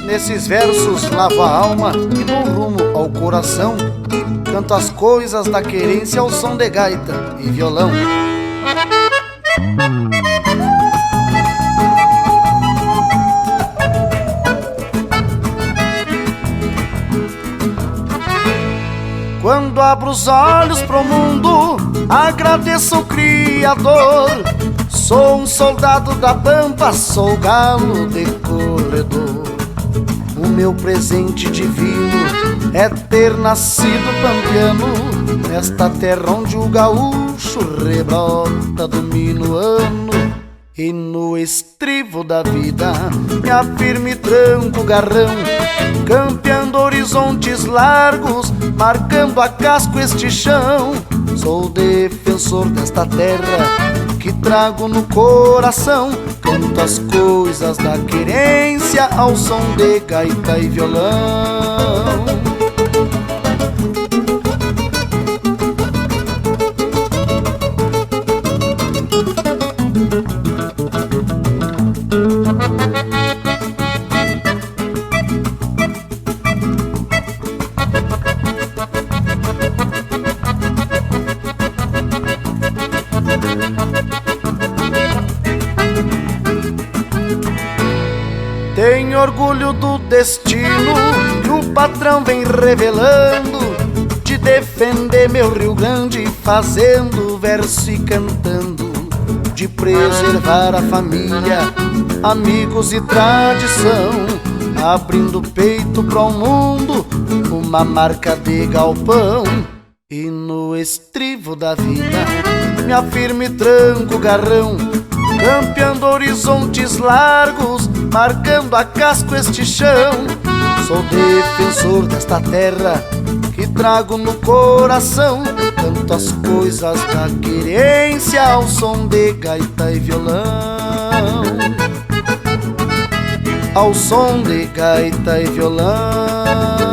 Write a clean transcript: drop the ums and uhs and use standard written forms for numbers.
Nesses versos lavo a alma e dou rumo ao coração. Canto as coisas da querência ao som de gaita e violão. Quando abro os olhos pro mundo, agradeço o Criador. Sou um soldado da pampa, sou galo de corredor. O meu presente divino é ter nascido pampiano, nesta terra onde o gaúcho rebrota do minuano. E no estribo da vida me afirmo e tranco o garrão, campeando horizontes largos, marcando a casco este chão. Sou defensor desta terra que trago no coração. Canto as coisas da querência ao som de gaita e violão. Tenho orgulho do destino que o patrão vem revelando, de defender meu Rio Grande fazendo verso e cantando, de preservar a família, amigos e tradição, abrindo peito para o mundo, uma marca de galpão. E no estribo da vida me afirmo e tranco o garrão, campeando horizontes largos, marcando a casco este chão. Sou defensor desta terra que trago no coração. Canto as coisas da querência ao som de gaita e violão. Ao som de gaita e violão.